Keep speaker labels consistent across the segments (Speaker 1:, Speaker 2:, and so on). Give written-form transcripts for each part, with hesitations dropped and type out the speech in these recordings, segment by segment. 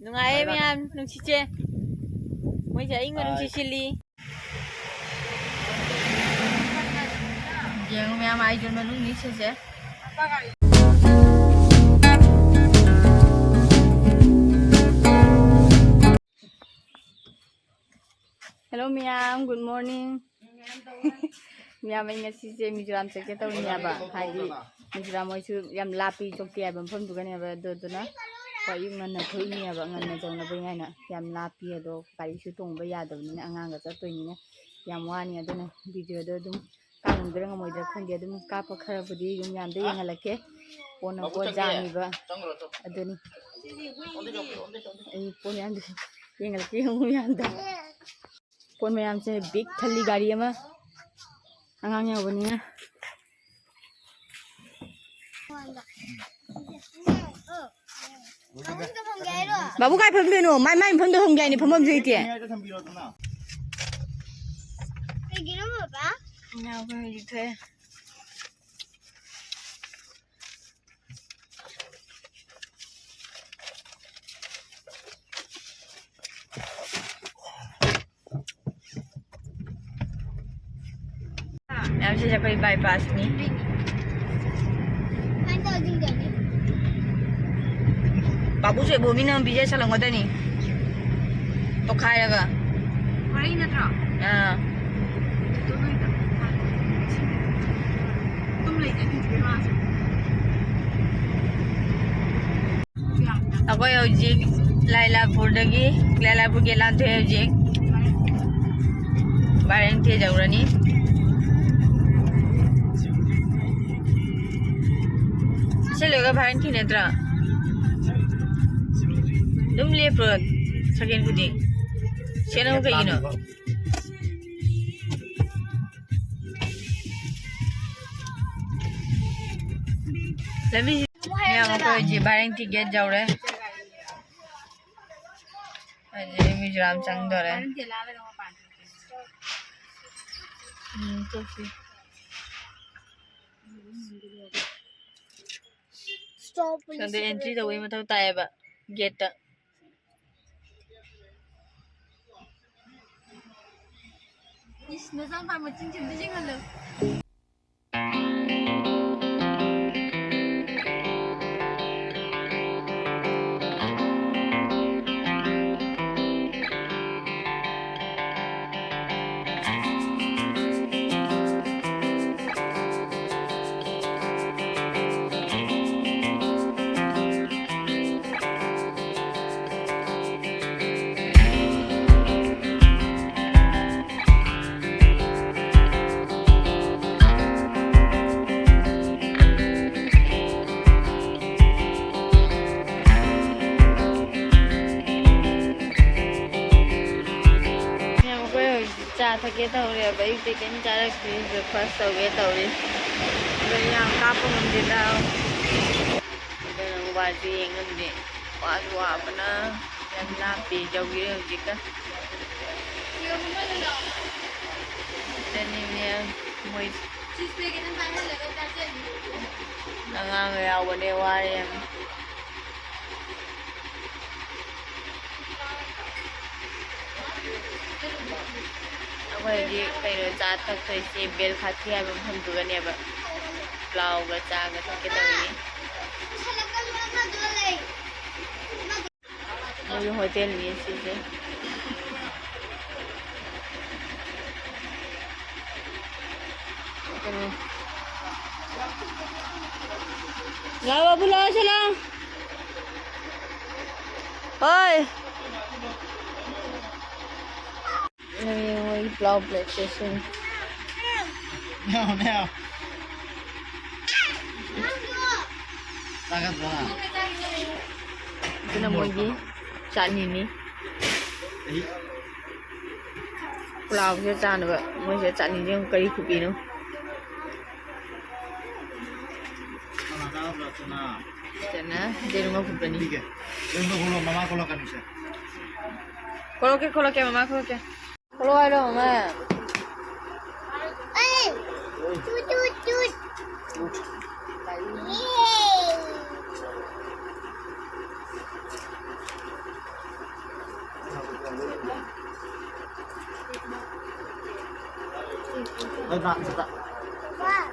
Speaker 1: Nungai miyam nung chiche. Mo siya ingon nung chichili. Yang miyam ay dun manung ni chiche. Hello miyam, good morning. Miyam ay ngasi Mizoram chake taw niya ba. Haidi Mizoram ay su yam lapi chokti ay bampham dugan ya ba do na. Ko yung ngan na thoi niya ba ngan na jong na ba ngai na yam lapi ado kari su tong ba ya do ni angang ga cha toi ni yam wa ni ado na video do dum kang dra ngam da khang ge dum ka pa khara budi yung yam de yang halake pona ko jani ba ado ni ai pon yam de yang halake yung yam da pon mayam se big thali gari ama angang ya bani na Babu kai pham de no mai mai pham de hong gai ni pham am jui tie Cái gì đó mà ba nào cái gì thế Em sẽ phải bypass ni Anh đâu dừng được Babu sẽ bố mình làm bây giờ sao làm cái này to khai ra cả Cái này đó à Ako'y hojik Lailapur ke lan thoe hojik Bareng the jaurani Seloga bareng thi netra Dum lepro saken kuding Sena ko ino Labi yang ko ji bareng thi get jaure Aje Mizoram chang dore Stop so the entry the way mathau tai ba gate Is na sang pa mo chin chin de jing halo Cha thake tau re bai te ken cha ra ki breakfast tau ge tau re bai yang ka pa mun de da de nang ba ji ngam de wa bana yam la pi jau gi re ji ka de ni ne moi cheese pe ke nan ba le ga ta che nang ya wa ne wa re Ako'y kayo sa atak sa si Bel Khati ay mamhandugan niya ba Plau ga chaga sa kita ini yung hotel niya siya Gawa pula sila Hoy Yung plow plate station.
Speaker 2: Now. Takat ba?
Speaker 1: Ito na mo gi. Saan ini? Plow siya saan ba? Mo siya saan ini yung kari kupi no. Sana, di rumah kupi ni.
Speaker 2: Yung mama ko kan siya.
Speaker 1: Coloque mama, coloque. Coloque mama.
Speaker 3: Ê, tút.
Speaker 2: 나 진짜.
Speaker 3: 와.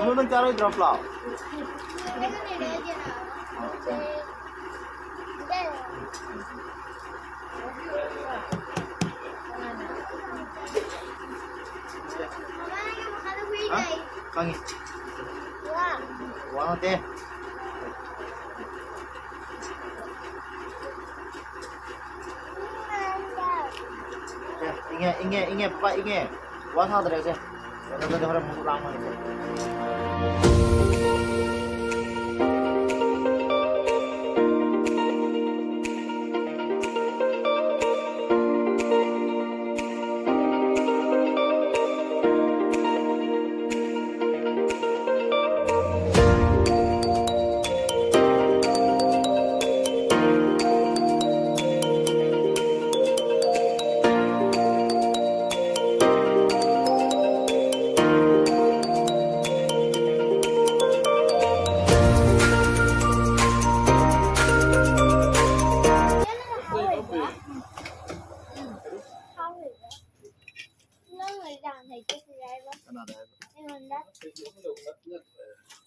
Speaker 2: 오늘은 짜로 드랍 라.
Speaker 3: 내가 내려야지. 네. 엄마 이거 가는 거야.
Speaker 2: 강이.
Speaker 3: 와.
Speaker 2: 와, 돼. Inge, Papa Inge. Wa sao tới đây xem. Nó tới đây một lòng này.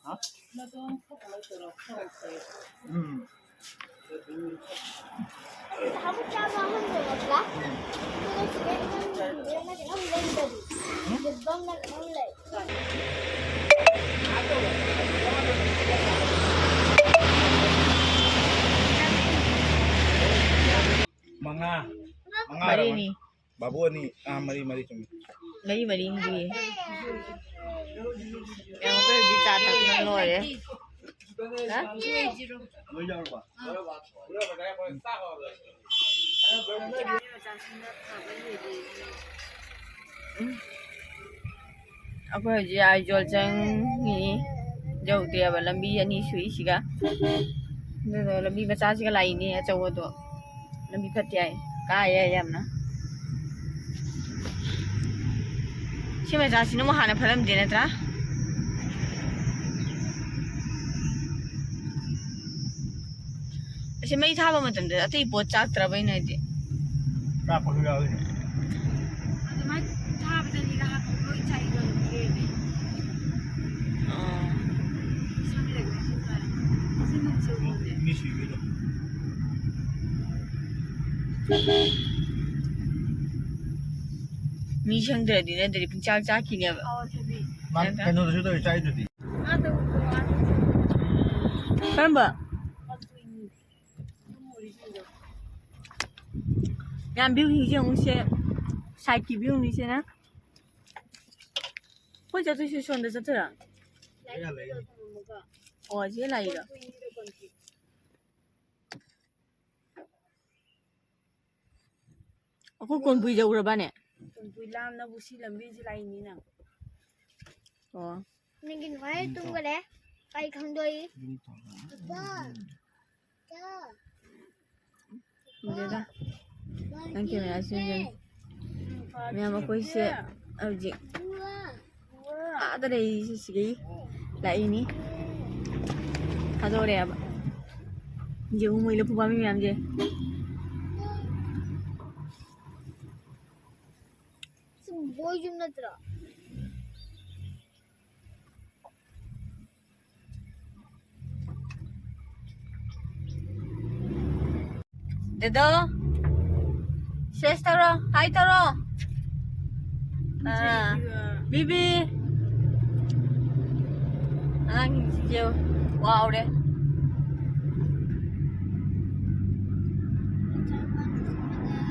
Speaker 2: Hả?
Speaker 3: Không cho con không được một lát. Tôi chỉ biết nó chỉ không lên được. Được bông nó không lên.
Speaker 2: Manga. Manga.
Speaker 1: Mari ni.
Speaker 2: Babu ni. Mari cumi.
Speaker 1: Mari hindi. Yang ko di tatak ng lore. Ha?
Speaker 2: Mới giao rồi.
Speaker 1: Ako ji ai jol chang ni jau dia ba lambi ani sui siga. Do lambi bacha siga lai ni achaw do. Lambi phat yai. Ka ya yam na. Sima ja sino mo hana phalam de na tra. Kasi may thaba mo tamde ati po chak tra bai na de.
Speaker 2: Ra có hứa rồi. Ni suy nghĩ rồi.
Speaker 1: Mi chang de di na de pin chak chak ki ne ba.
Speaker 2: Mà cái nó rất là trái rồi đi.
Speaker 1: Karamba. Yan biu hi jeng se sai ki biu ni se na. Ko ja tu shi shon de zata ra.
Speaker 2: Cái là lấy.
Speaker 1: O je lai da. Ako kon bui jau ra ba ne.
Speaker 4: Bùi lam na busi lambi ji lai ni na.
Speaker 1: O.
Speaker 3: Nên phải tung cái đấy. Cây không đi. Ba.
Speaker 1: Ni da. Ang ke me asin je. Me ama ko se au ji. A da dai si si lai ni. Ha do re ba. Je mu mai le pu ba mi am je.
Speaker 3: Boy zum na tra.
Speaker 1: Dedo. Ses taro, hai taro. Bibi. Ang siyo. Wow de.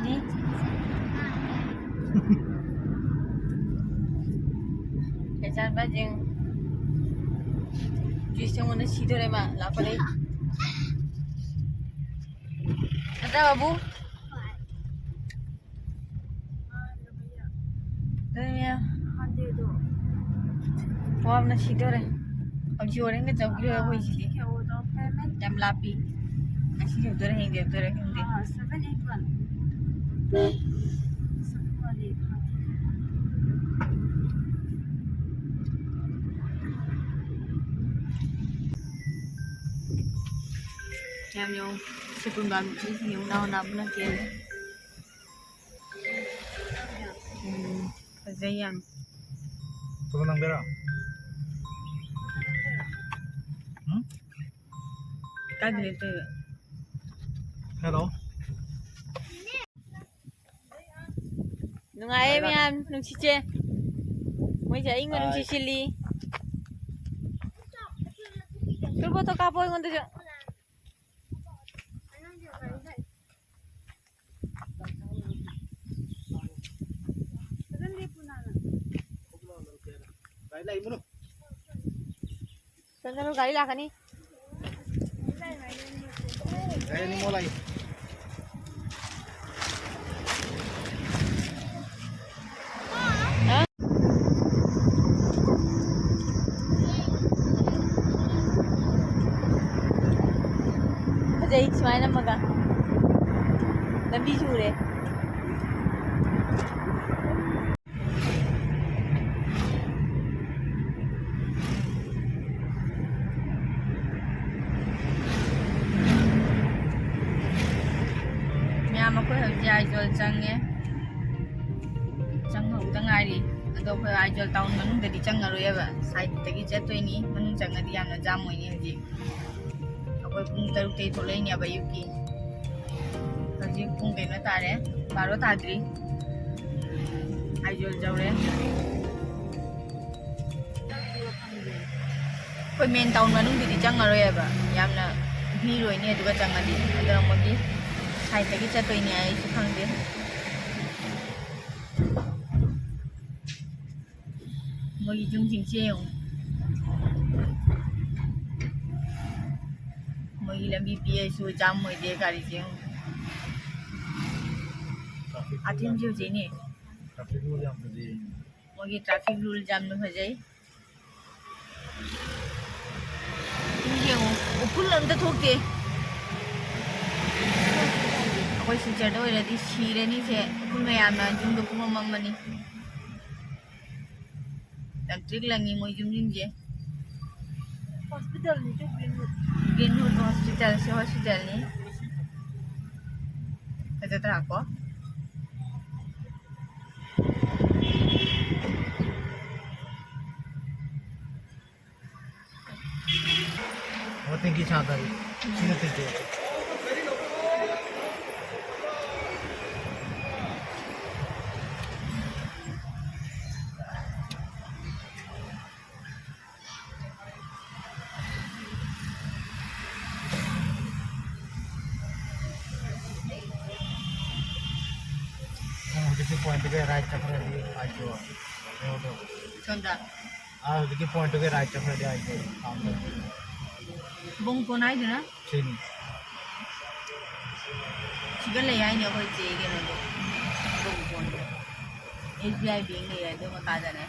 Speaker 1: Ni. Kesan bajeng. Justru mana sido re ma, lapa deh. Ada babu? Đây Wow, na sido re. Ang siyo re nga jauh kilo ako isi. Jam lapi. Ang siyo dore hindi. 781 Yang sepun baru ni yung nauna na kaya. Kazayang.
Speaker 2: 그거 남겨라. 응?
Speaker 1: 까지 또
Speaker 2: Hello.
Speaker 1: nungaye miyam nung chiche moi ja ing nung chichili turbo to kapo ngon to
Speaker 2: Lại lại muốn.
Speaker 1: sanjalo gari lakani
Speaker 2: Cái này mua lại.
Speaker 1: Jadi sumana maga lambi chure nhà mà khối hợp dài rồi chăng nghe chăng hậu tăng ai đi ado khối ai rồi tao mình để đi chăng rồi vậy sai thì cái chết tôi ní mình chăng đi ăn nó jam rồi ní gì khối pung taru tei thole ni abayuki kaji pung ke na tare baro tadri ai jol jaure khoi men town manung di chang aroi aba yamna bhi roi ni aduga chang adi adara mogi sai ta gi chatoi ni ai su khang de mogi jung jing che yong mogi lambi pie su jam moi de gari jing atim jiu je ni
Speaker 2: Traffic rule yang tadi.
Speaker 1: mogi traffic rule jam no ho jai jing upul lam ta thok de akoi su char do re di sire ni se upul me am na jung do kuma mam mani lam trik langi moi jung jing je
Speaker 4: hospital ni tu
Speaker 1: Greenwood Hospital si hospital ni kata tak apa
Speaker 2: What think each other? Sino tinte. किसी point के right चक्कर दी आज जो
Speaker 1: contoh
Speaker 2: किसी point के right चक्कर दी आज जो काम कर
Speaker 1: bông con ai tu na
Speaker 2: sini
Speaker 1: jika le ai ni aku je ke na bông con SBI bank ni ada maka ada ne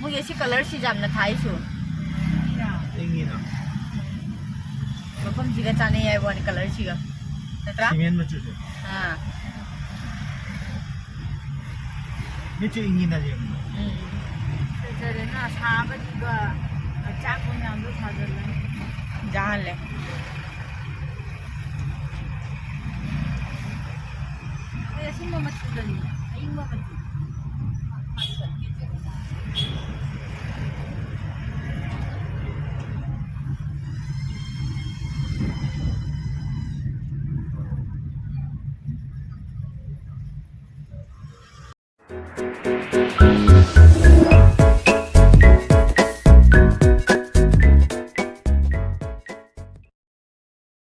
Speaker 1: mo yesi color si jam na thai su
Speaker 2: tinggi na
Speaker 1: mafam jiga chane ai bo ni color si ga tatra
Speaker 2: simen में चुसे
Speaker 1: ha
Speaker 2: ये चु इंगी ना जे
Speaker 4: jadi na sahabat juga cak punya tu sahaja lah
Speaker 1: jahan le
Speaker 4: ya sih mama tu dah ni aing mama tu